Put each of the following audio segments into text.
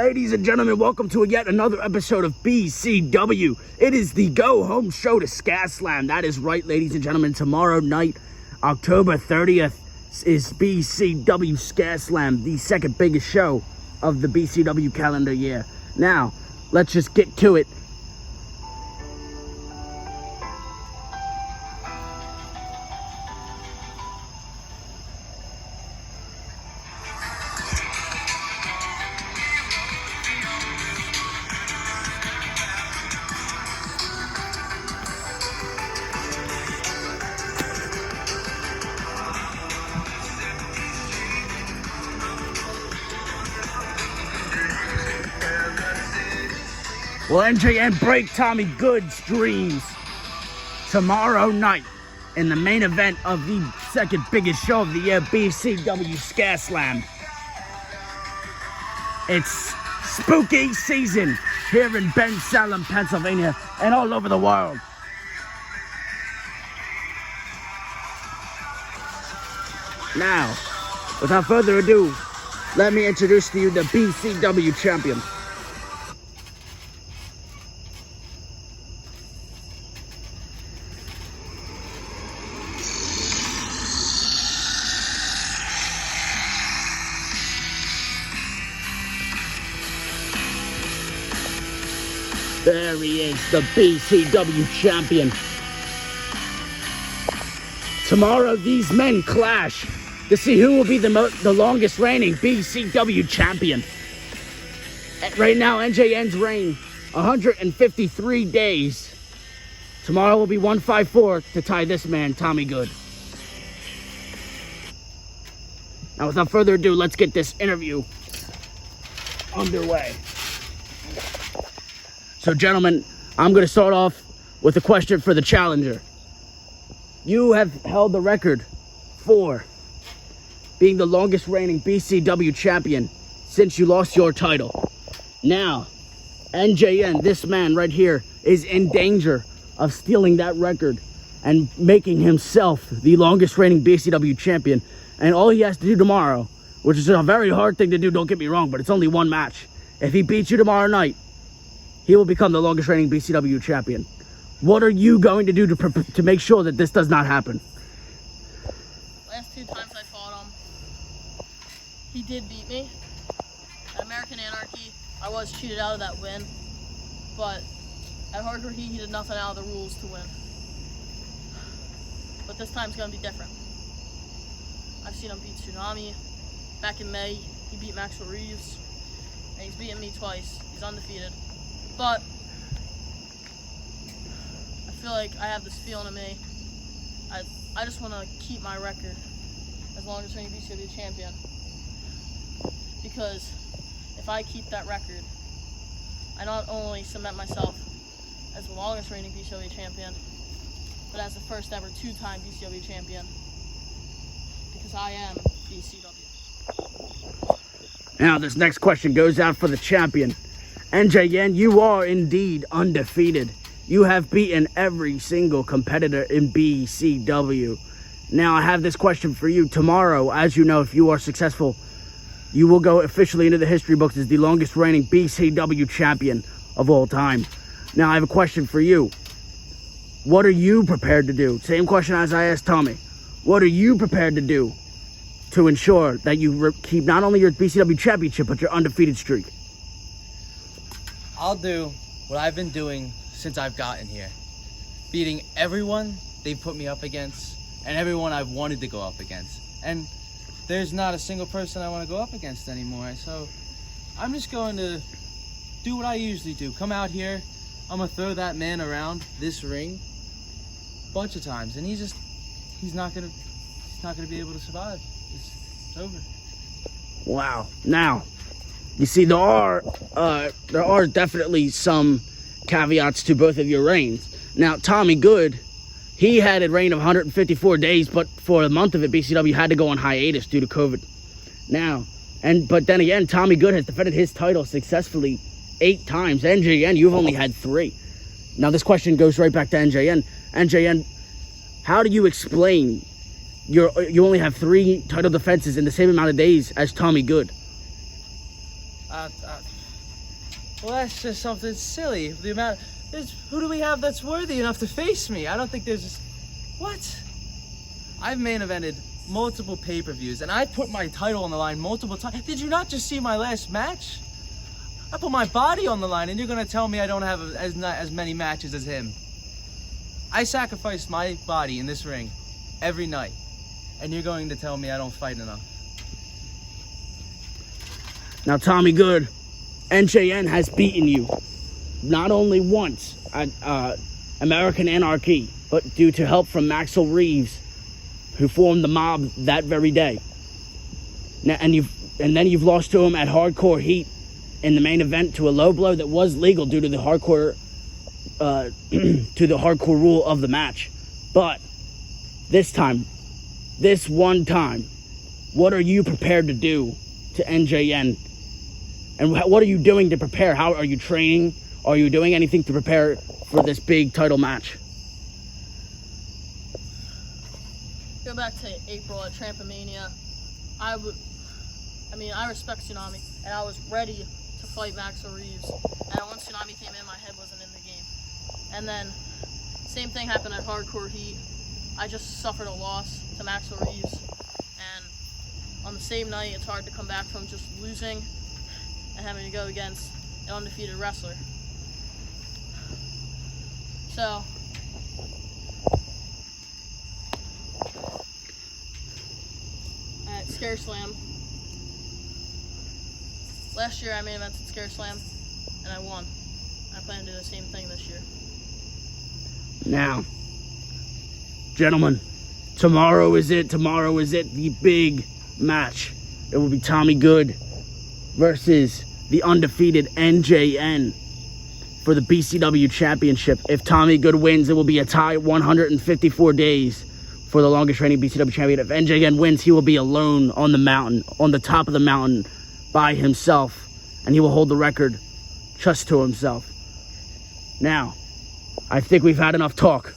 Ladies and gentlemen, welcome to yet another episode of BCW. It is the go-home show to ScareSlam. That is right, ladies and gentlemen. Tomorrow night, October 30th, is BCW ScareSlam, the second biggest show of the BCW calendar year. Now, let's just get to it. Will NJN break Tommy Good's dreams tomorrow night in the main event of the second biggest show of the year, BCW ScareSlam? It's spooky season here in Ben Salem, Pennsylvania, and all over the world. Now, without further ado, let me introduce to you the BCW champion. There he is, the BCW champion. Tomorrow, these men clash to see who will be the longest reigning BCW champion. And right now, NJN's reign, 153 days. Tomorrow will be 154 to tie this man, Tommy Good. Now, without further ado, let's get this interview underway. So, gentlemen, I'm going to start off with a question for the challenger. You have held the record for being the longest reigning BCW champion since you lost your title. Now, NJN, this man right here, is in danger of stealing that record and making himself the longest reigning BCW champion. And all he has to do tomorrow, which is a very hard thing to do, don't get me wrong, but it's only one match. If he beats you tomorrow night, he will become the longest reigning BCW champion. What are you going to do to make sure that this does not happen? Last two times I fought him, he did beat me. At American Anarchy, I was cheated out of that win. But at Hardcore Heat, he did nothing out of the rules to win. But this time's going to be different. I've seen him beat Tsunami. Back in May, he beat Maxwell Reeves. And he's beaten me twice. He's undefeated. But I feel like I have this feeling in me. I just want to keep my record as longest reigning BCW champion. Because if I keep that record, I not only cement myself as the longest reigning BCW champion, but as the first ever two-time BCW champion. Because I am BCW. Now, this next question goes out for the champion. NJN, you are indeed undefeated. You have beaten every single competitor in BCW. Now, I have this question for you. Tomorrow, as you know, if you are successful, you will go officially into the history books as the longest reigning BCW champion of all time. Now, I have a question for you. What are you prepared to do? Same question as I asked Tommy. What are you prepared to do to ensure that you keep not only your BCW championship, but your undefeated streak? I'll do what I've been doing since I've gotten here. Beating everyone they put me up against and everyone I've wanted to go up against. And there's not a single person I want to go up against anymore. So I'm just going to do what I usually do. Come out here, I'm going to throw that man around this ring a bunch of times. And he's not going to be able to survive. It's over. Wow. Now, you see, there are definitely some caveats to both of your reigns. Now, Tommy Good, he had a reign of 154 days, but for a month of it, BCW had to go on hiatus due to COVID. Now, but then again, Tommy Good has defended his title successfully 8 times. NJN, you've only had 3. Now, this question goes right back to NJN. NJN, how do you explain you only have 3 title defenses in the same amount of days as Tommy Good? Well, that's just something silly. Who do we have that's worthy enough to face me? I don't think what? I've main evented multiple pay-per-views, and I put my title on the line multiple times. Did you not just see my last match? I put my body on the line, and you're gonna tell me I don't have as many matches as him. I sacrificed my body in this ring every night, and you're going to tell me I don't fight enough. Now, Tommy Good, NJN has beaten you not only once at American Anarchy, but due to help from Maxwell Reeves, who formed the Mob that very day. Now, and then you've lost to him at Hardcore Heat in the main event to a low blow that was legal due to the hardcore rule of the match. But this one time, what are you prepared to do to NJN? And what are you doing to prepare? How are you training? Are you doing anything to prepare for this big title match? Go back to April at Trampomania. I respect Tsunami, and I was ready to fight Maxwell Reeves. And when Tsunami came in, my head wasn't in the game. And then, same thing happened at Hardcore Heat. I just suffered a loss to Maxwell Reeves. And on the same night, it's hard to come back from just losing and having to go against an undefeated wrestler. So, at ScareSlam, last year I main evented ScareSlam, and I won. I plan to do the same thing this year. Now, gentlemen, tomorrow is it, the big match. It will be Tommy Good versus the undefeated NJN for the BCW Championship. If Tommy Good wins, it will be a tie, 154 days for the longest reigning BCW champion. If NJN wins, he will be alone on the mountain, on the top of the mountain by himself, and he will hold the record just to himself. Now, I think we've had enough talk.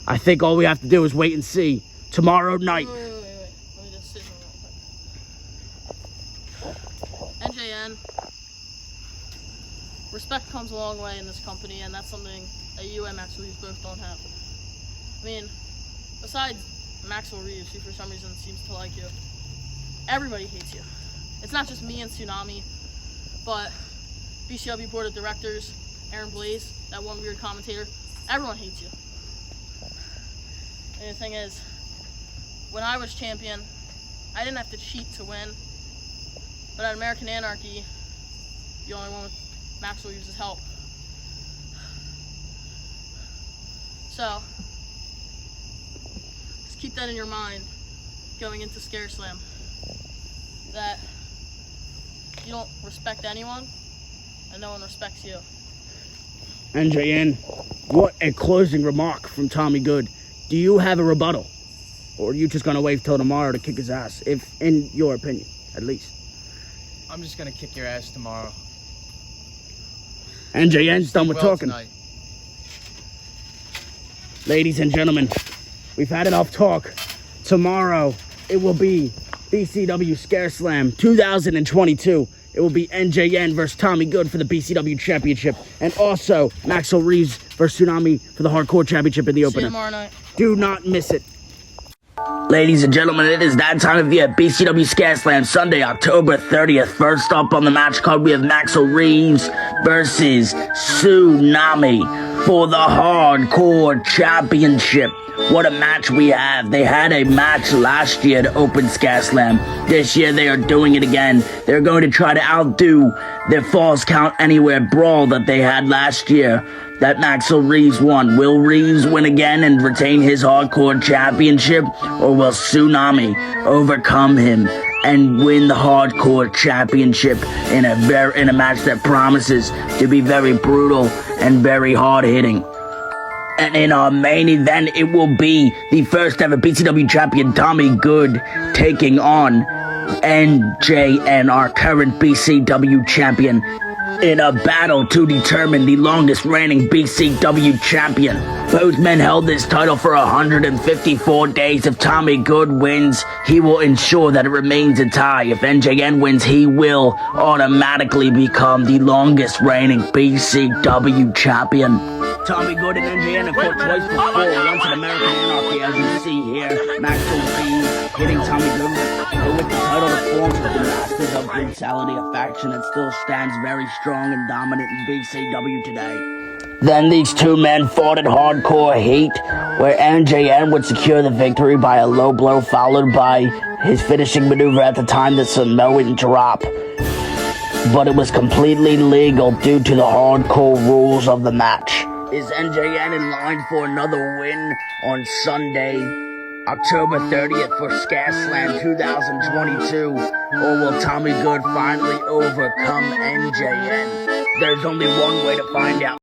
I think all we have to do is wait and see. Tomorrow night. Wait. Let me just sit here real quick. NJN, respect comes a long way in this company, and that's something that you and Maxwell Reeves both don't have. I mean, besides Maxwell Reeves, who for some reason seems to like you, everybody hates you. It's not just me and Tsunami, but BCW Board of Directors, Aaron Blaze, that one weird commentator, everyone hates you. And the thing is, when I was champion, I didn't have to cheat to win, but at American Anarchy, the only one with Maxwell Reeves' help. So, just keep that in your mind going into ScareSlam, that you don't respect anyone, and no one respects you. NJN, what a closing remark from Tommy Good. Do you have a rebuttal? Or are you just going to wait till tomorrow to kick his ass, if in your opinion, at least? I'm just gonna kick your ass tomorrow. NJN's done with talking. Tonight. Ladies and gentlemen, we've had enough talk. Tomorrow, it will be BCW ScareSlam 2022. It will be NJN versus Tommy Good for the BCW Championship. And also, Maxwell Reeves versus Tsunami for the Hardcore Championship in the See opener. you tomorrow night. Do not miss it. Ladies and gentlemen, it is that time of year. BCW ScareSlam, Sunday, October 30th. First up on the match card, we have Maxwell Reeves versus Tsunami for the Hardcore Championship. What a match we have. They had a match last year to open ScareSlam. This year they are doing it again. They're going to try to outdo their Falls Count Anywhere brawl that they had last year that Maxwell Reeves won. Will Reeves win again and retain his Hardcore Championship, or will Tsunami overcome him and win the Hardcore Championship in a match that promises to be very brutal and very hard-hitting? And in our main event, it will be the first ever BCW champion, Tommy Good, taking on NJN, our current BCW champion. in a battle to determine the longest reigning BCW champion. Both men held this title for 154 days. If Tommy Good wins, he will ensure that it remains a tie. If NJN wins, he will automatically become the longest reigning BCW champion. Tommy Good and NJN have fought twice before, once in American Anarchy, as you see here. Maxwell B hitting Tommy Good with the title of forms of the Masters of Brutality, a faction that still stands very strong and dominant in BCW today. Then these two men fought at Hardcore Heat, where NJN would secure the victory by a low blow followed by his finishing maneuver at the time, the Samoan drop. But it was completely legal due to the hardcore rules of the match. Is NJN in line for another win on Sunday, October 30th for ScareSlam 2022? Or will Tommy Good finally overcome NJN? There's only one way to find out.